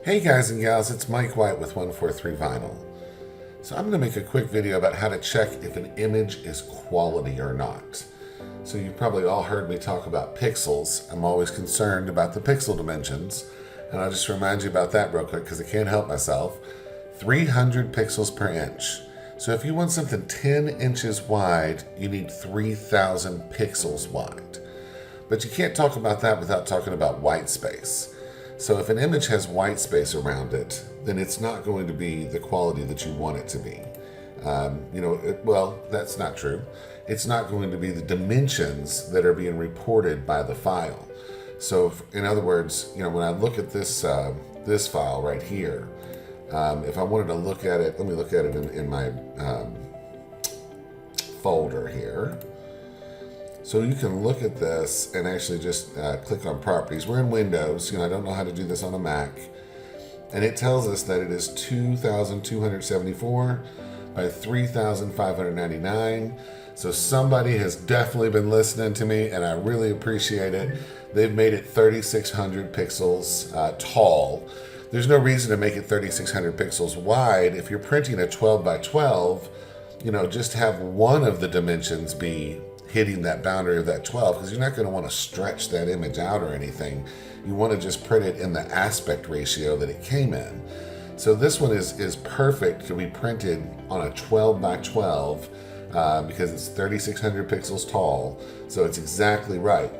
Hey guys and gals, it's Mike White with 143 Vinyl. So I'm going to make a quick video about how to check if an image is quality or not. So you've probably all heard me talk about pixels. I'm always concerned about the pixel dimensions. And I'll just remind you about that real quick because I can't help myself. 300 pixels per inch. So if you want something 10 inches wide, you need 3,000 pixels wide. But you can't talk about that without talking about white space. So if an image has white space around it, then it's not going to be the quality that you want it to be. Well, that's not true. It's not going to be the dimensions that are being reported by the file. So in other words, when I look at this this file right here, if I wanted to look at it, let me look at it in my folder here. So you can look at this and actually just click on properties. We're in Windows. I don't know how to do this on a Mac. And it tells us that it is 2,274 by 3,599. So somebody has definitely been listening to me, and I really appreciate it. They've made it 3,600 pixels tall. There's no reason to make it 3,600 pixels wide. If you're printing a 12 by 12, just have one of the dimensions be hitting that boundary of that 12, because you're not going to want to stretch that image out or anything. You want to just print it in the aspect ratio that it came in. So this one is perfect to be printed on a 12 by 12 because it's 3,600 pixels tall, so it's exactly right.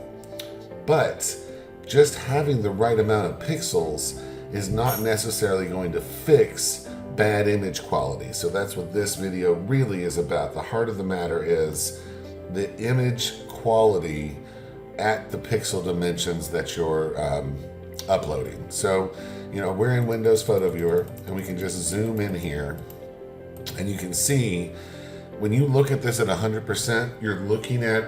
But just having the right amount of pixels is not necessarily going to fix bad image quality. So that's what this video really is about. The heart of the matter is the image quality at the pixel dimensions that you're uploading. So, we're in Windows Photo Viewer, and we can just zoom in here, and you can see when you look at this at 100%, you're looking at,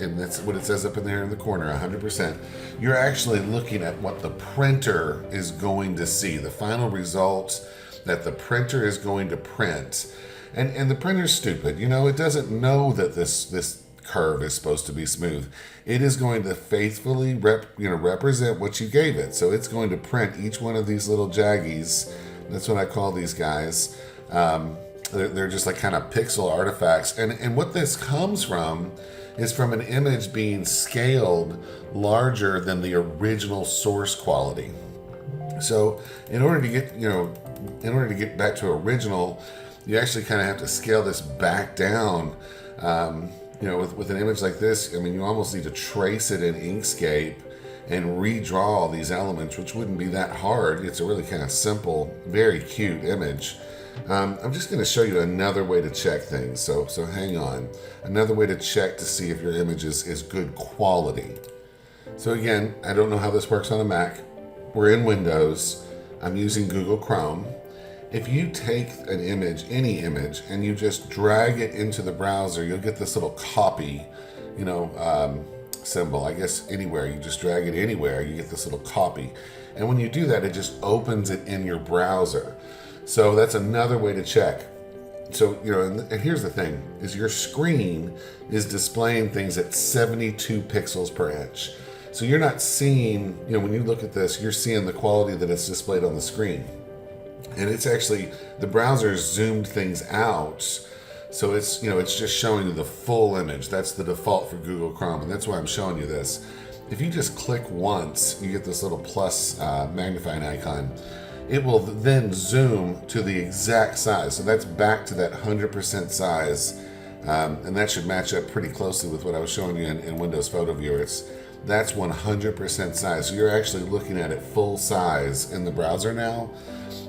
and that's what it says up in there in the corner, 100%. You're actually looking at what the printer is going to see, the final results that the printer is going to print. And the printer's stupid. It doesn't know that this curve is supposed to be smooth. It is going to faithfully represent what you gave it. So it's going to print each one of these little jaggies. That's what I call these guys. They're just like kind of pixel artifacts. And what this comes from is from an image being scaled larger than the original source quality. So in order to get back to original, you actually kind of have to scale this back down. With an image like this, you almost need to trace it in Inkscape and redraw all these elements, which wouldn't be that hard. It's a really kind of simple, very cute image. I'm just going to show you another way to check things. So hang on. Another way to check to see if your image is good quality. So again, I don't know how this works on a Mac. We're in Windows. I'm using Google Chrome. If you take an image, any image, and you just drag it into the browser, you'll get this little copy, symbol. I guess anywhere, you just drag it anywhere, you get this little copy. And when you do that, it just opens it in your browser. So that's another way to check. So, and here's the thing, is your screen is displaying things at 72 pixels per inch. So you're not seeing, when you look at this, you're seeing the quality that it's displayed on the screen. And it's actually, the browser zoomed things out, so it's just showing you the full image. That's the default for Google Chrome, and that's why I'm showing you this. If you just click once, you get this little plus magnifying icon. It will then zoom to the exact size, so that's back to that 100% size, and that should match up pretty closely with what I was showing you in Windows Photo Viewer. That's 100% size, so you're actually looking at it full size in the browser now,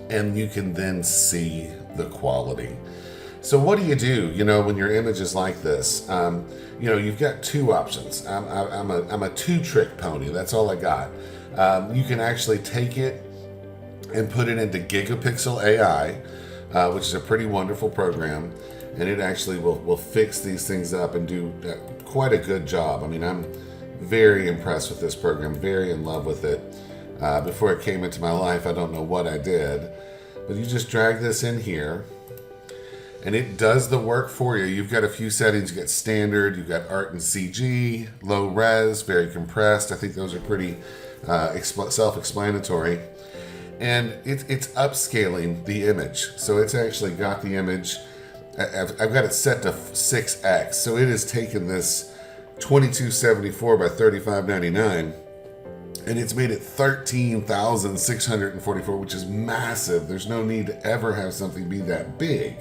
and you can then see the quality. So what do you do, when your image is like this? You've got two options. I'm a two-trick pony. That's all I got. You can actually take it and put it into Gigapixel AI, which is a pretty wonderful program, and it actually will fix these things up and do quite a good job. I'm very impressed with this program, very in love with it. Before it came into my life, I don't know what I did, but you just drag this in here and it does the work for you. You've got a few settings. You've got standard, you've got art and CG, low res, very compressed. I think those are pretty self-explanatory. and it's upscaling the image. So it's actually got the image, I've got it set to 6x. So it has taken this 2274 by 3599 and it's made it 13,644, which is massive. There's no need to ever have something be that big.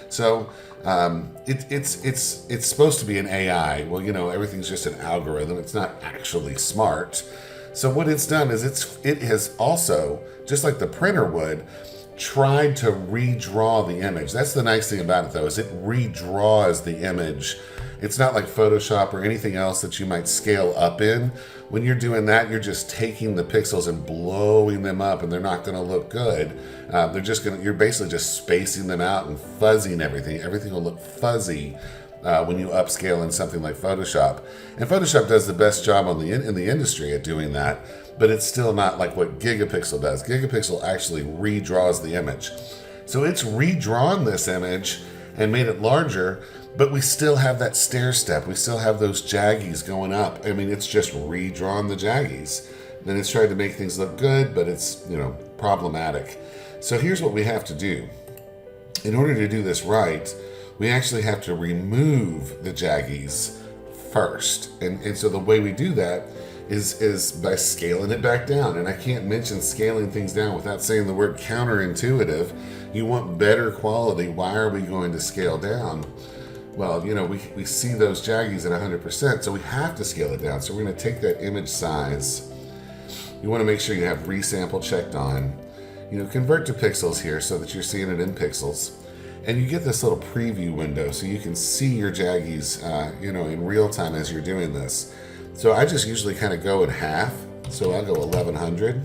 So it's supposed to be an AI. Well, you know, everything's just an algorithm. It's not actually smart. So what it's done is it has also, just like the printer would, tried to redraw the image. That's the nice thing about it, though, is it redraws the image. It's not like Photoshop or anything else that you might scale up in. When you're doing that, you're just taking the pixels and blowing them up, and they're not going to look good. You're basically just spacing them out and fuzzing everything. Everything will look fuzzy when you upscale in something like Photoshop. And Photoshop does the best job in the industry at doing that, but it's still not like what Gigapixel does. Gigapixel actually redraws the image. So it's redrawn this image and made it larger, but we still have that stair step. We still have those jaggies going up. I mean, it's just redrawn the jaggies. Then it's tried to make things look good, but it's, you know, problematic. So here's what we have to do. In order to do this right, we actually have to remove the jaggies first. And so the way we do that is by scaling it back down. And I can't mention scaling things down without saying the word counterintuitive. You want better quality. Why are we going to scale down? Well, you know, we see those jaggies at 100%, so we have to scale it down. So we're going to take that image size. You want to make sure you have resample checked on. You know, convert to pixels here so that you're seeing it in pixels. And you get this little preview window so you can see your jaggies, you know, in real time as you're doing this. So I just usually kind of go in half. So I'll go 1100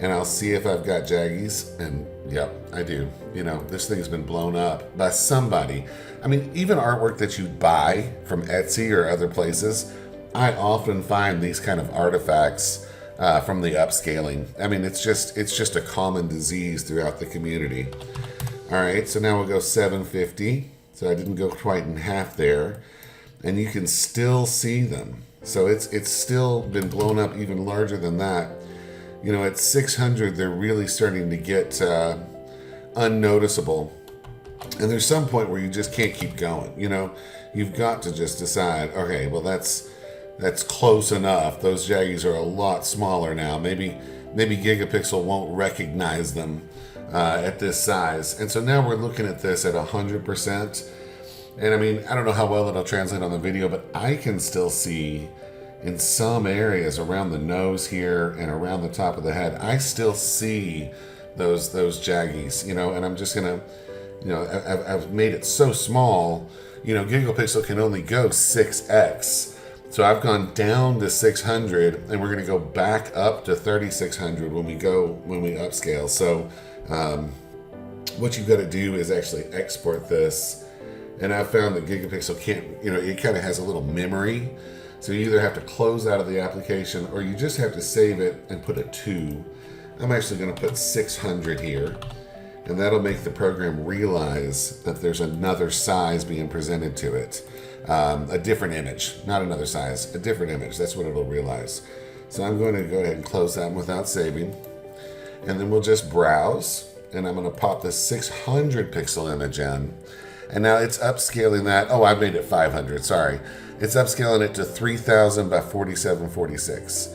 and I'll see if I've got jaggies, and yep, I do. You know, this thing's been blown up by somebody. I mean, even artwork that you buy from Etsy or other places, I often find these kind of artifacts from the upscaling. I mean, it's just a common disease throughout the community. All right, so now we'll go 750. So I didn't go quite in half there, and you can still see them. So it's still been blown up even larger than that. You know, at 600, they're really starting to get unnoticeable. And there's some point where you just can't keep going. You know, you've got to just decide, okay, well, that's close enough. Those jaggies are a lot smaller now. Maybe Gigapixel won't recognize them at this size. And so now we're looking at this at 100%. And I mean, I don't know how well it'll translate on the video, but I can still see in some areas around the nose here and around the top of the head, I still see those jaggies, you know, and I'm just gonna, you know, I've made it so small, you know, Gigapixel can only go 6x. So I've gone down to 600 and we're gonna go back up to 3600 when we upscale. So what you've got to do is actually export this. And I've found that Gigapixel can't, you know, it kind of has a little memory. So you either have to close out of the application or you just have to save it and put a 2. I'm actually going to put 600 here. And that'll make the program realize that there's another size being presented to it. A different image, not another size, a different image. That's what it'll realize. So I'm going to go ahead and close that without saving. And then we'll just browse. And I'm going to pop this 600 pixel image in. And now it's upscaling that. Oh, I made it 500, sorry. It's upscaling it to 3000 by 4746.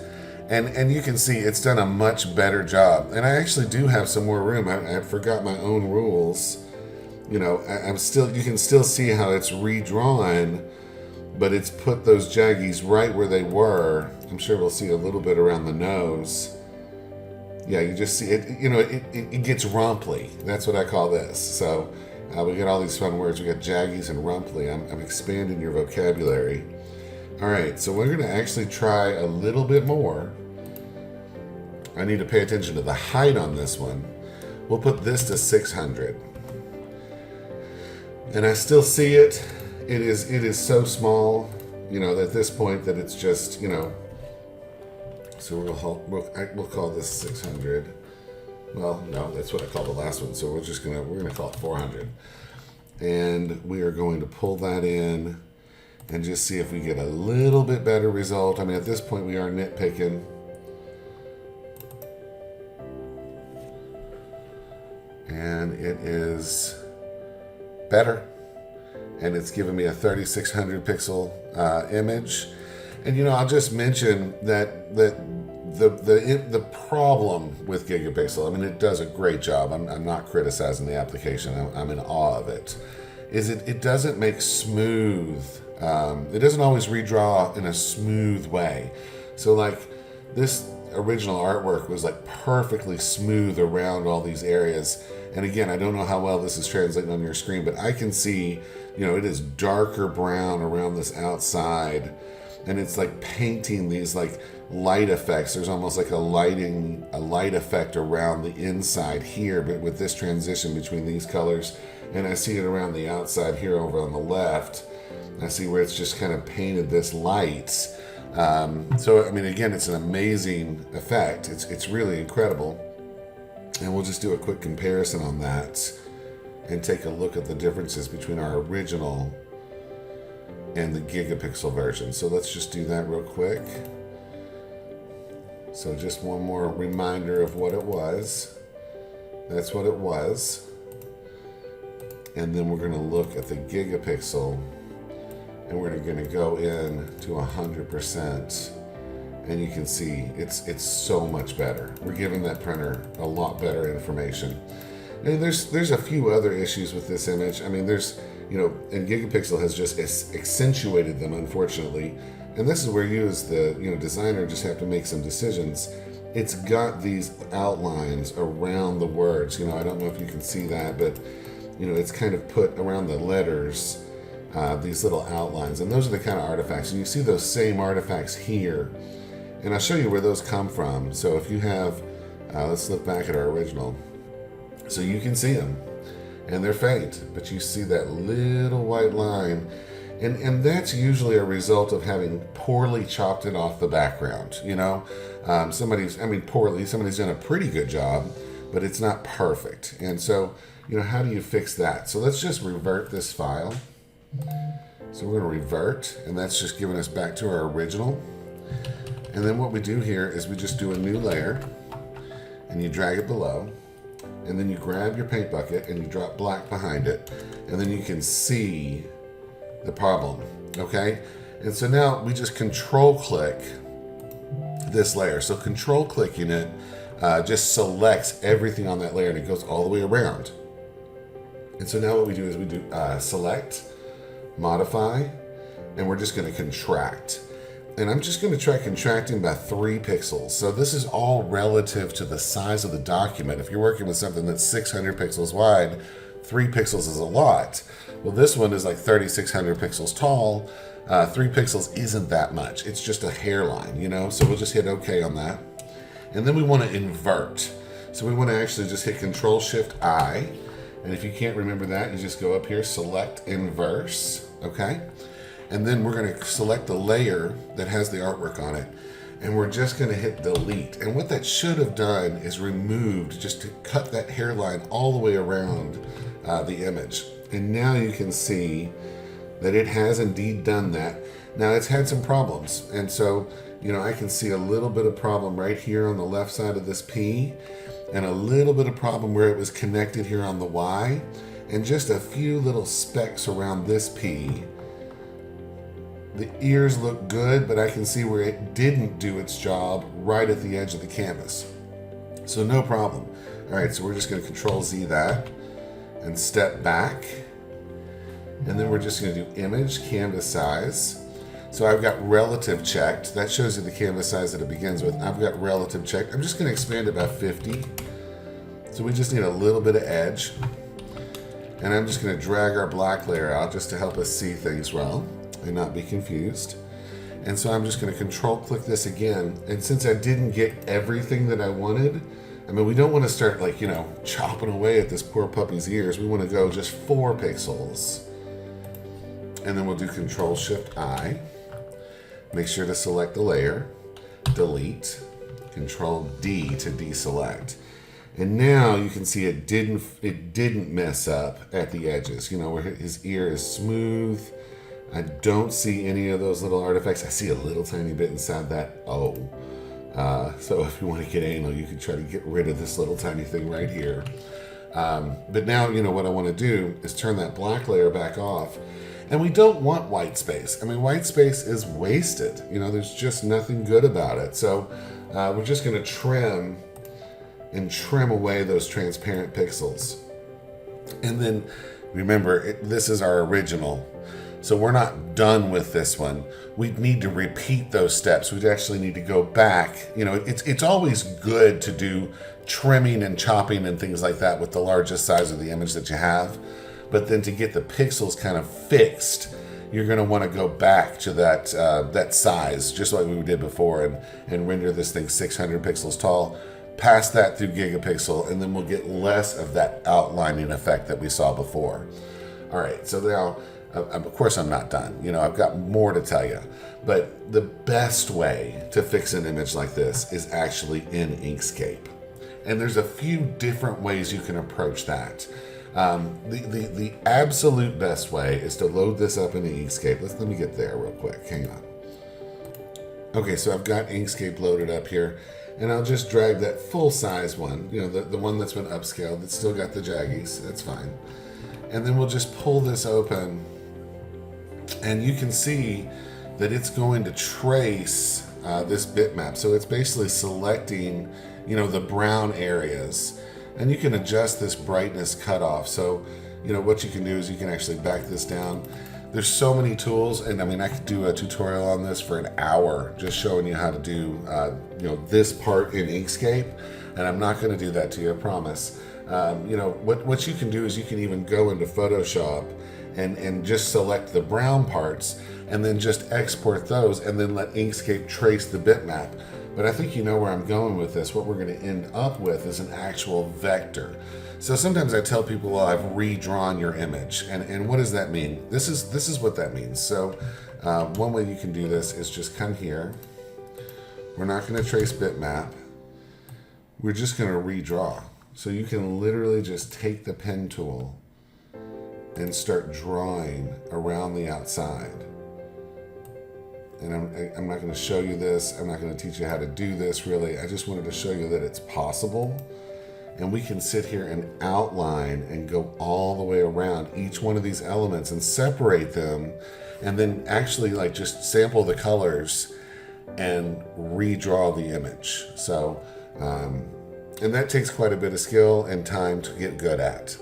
And you can see it's done a much better job. And I actually do have some more room. I forgot my own rules. You know, you can still see how it's redrawn, but it's put those jaggies right where they were. I'm sure we'll see a little bit around the nose. Yeah, you just see it, you know, it gets rumply. That's what I call this. So we got all these fun words. We got jaggies and rumply. I'm expanding your vocabulary. All right, so we're gonna actually try a little bit more. I need to pay attention to the height on this one. We'll put this to 600. And I still see it. It is so small, you know, at this point that it's just, you know, so we'll call this 600. Well, no, that's what I call the last one. So we're gonna call it 400. And we are going to pull that in and just see if we get a little bit better result. I mean, at this point we are nitpicking. and it is better. And it's given me a 3600 pixel image. And I'll just mention that the problem with Gigapixel, I mean, it does a great job. I'm not criticizing the application. I'm in awe of it. Is it doesn't make smooth. It doesn't always redraw in a smooth way. So like this original artwork was like perfectly smooth around all these areas. And again, I don't know how well this is translating on your screen, but I can see, it is darker brown around this outside, and it's like painting these like light effects. There's almost like a light effect around the inside here, but with this transition between these colors. And I see it around the outside here over on the left. I see where it's just kind of painted this light. So, I mean, again, it's an amazing effect. It's really incredible. And we'll just do a quick comparison on that and take a look at the differences between our original and the Gigapixel version. So let's just do that real quick. So just one more reminder of what it was. That's what it was. And then we're going to look at the Gigapixel, and we're going to go in to 100%. And you can see it's so much better. We're giving that printer a lot better information. And there's a few other issues with this image. I mean, there's, and Gigapixel has just accentuated them, unfortunately. And this is where you as the designer just have to make some decisions. It's got these outlines around the words. I don't know if you can see that, but it's kind of put around the letters, these little outlines. And those are the kind of artifacts. And you see those same artifacts here. And I'll show you where those come from. So if you have, let's look back at our original. So you can see them, and they're faint, but you see that little white line. And that's usually a result of having poorly chopped it off the background. Somebody's done a pretty good job, but it's not perfect. And so, how do you fix that? So let's just revert this file. So we're going to revert, and that's just giving us back to our original. And then what we do here is we just do a new layer, and you drag it below, and then you grab your paint bucket and you drop black behind it, and then you can see the problem, okay? And so now we just control click this layer. So control clicking it just selects everything on that layer, and it goes all the way around. And so now what we do is we do select, modify, and we're just going to contract. And I'm just going to try contracting by 3 pixels. So this is all relative to the size of the document. If you're working with something that's 600 pixels wide, 3 pixels is a lot. Well, this one is like 3,600 pixels tall. 3 pixels isn't that much. It's just a hairline, So we'll just hit OK on that. And then we want to invert. So we want to actually just hit Control-Shift-I. And if you can't remember that, you just go up here, select inverse, okay? And then we're going to select the layer that has the artwork on it, and we're just going to hit delete. And what that should have done is removed, just to cut that hairline all the way around the image. And now you can see that it has indeed done that. Now it's had some problems, and so I can see a little bit of problem right here on the left side of this P, and a little bit of problem where it was connected here on the Y, and just a few little specks around this P. The ears look good, but I can see where it didn't do its job right at the edge of the canvas. So no problem. All right, so we're just going to Control-Z that and step back. And then we're just going to do image, canvas size. So I've got relative checked. That shows you the canvas size that it begins with. I've got relative checked. I'm just going to expand it by 50. So we just need a little bit of edge. And I'm just going to drag our black layer out just to help us see things well and not be confused. And so I'm just going to control click this again. And since I didn't get everything that I wanted, I mean, we don't want to start like, chopping away at this poor puppy's ears. We want to go just 4 pixels. And then we'll do Control-Shift-I. Make sure to select the layer, delete, Control-D to deselect. And now you can see it didn't mess up at the edges, where his ear is smooth. I don't see any of those little artifacts. I see a little tiny bit inside that O. So if you want to get anal, you can try to get rid of this little tiny thing right here. But now, what I want to do is turn that black layer back off. And we don't want white space. I mean, white space is wasted. There's just nothing good about it. So we're just going to trim away those transparent pixels. And then remember, this is our original. So we're not done with this one. We need to repeat those steps. We actually need to go back. It's always good to do trimming and chopping and things like that with the largest size of the image that you have. But then to get the pixels kind of fixed, you're going to want to go back to that size, just like we did before, and render this thing 600 pixels tall. Pass that through Gigapixel, and then we'll get less of that outlining effect that we saw before. All right, so now, of course I'm not done. I've got more to tell you. But the best way to fix an image like this is actually in Inkscape. And there's a few different ways you can approach that. The absolute best way is to load this up into Inkscape. Let me get there real quick. Hang on. Okay, so I've got Inkscape loaded up here, and I'll just drag that full-size one, the one that's been upscaled, that's still got the jaggies. That's fine. And then we'll just pull this open, and you can see that it's going to trace this bitmap. So it's basically selecting, the brown areas. And you can adjust this brightness cutoff. So, what you can do is you can actually back this down. There's so many tools, and I could do a tutorial on this for an hour, just showing you how to do, this part in Inkscape. And I'm not going to do that to you, I promise. What you can do is you can even go into Photoshop and just select the brown parts, and then just export those, and then let Inkscape trace the bitmap. But I think you know where I'm going with this. What we're going to end up with is an actual vector. So sometimes I tell people, well, I've redrawn your image. And what does that mean? This is what that means. So one way you can do this is just come here. We're not going to trace bitmap. We're just going to redraw. So you can literally just take the pen tool and start drawing around the outside. And I'm not going to show you this. I'm not going to teach you how to do this, really. I just wanted to show you that it's possible. And we can sit here and outline and go all the way around each one of these elements and separate them, and then actually just sample the colors and redraw the image. So, and that takes quite a bit of skill and time to get good at.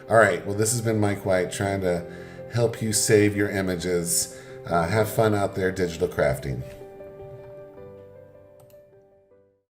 All right, well, this has been Mike White trying to help you save your images. Have fun out there digital crafting.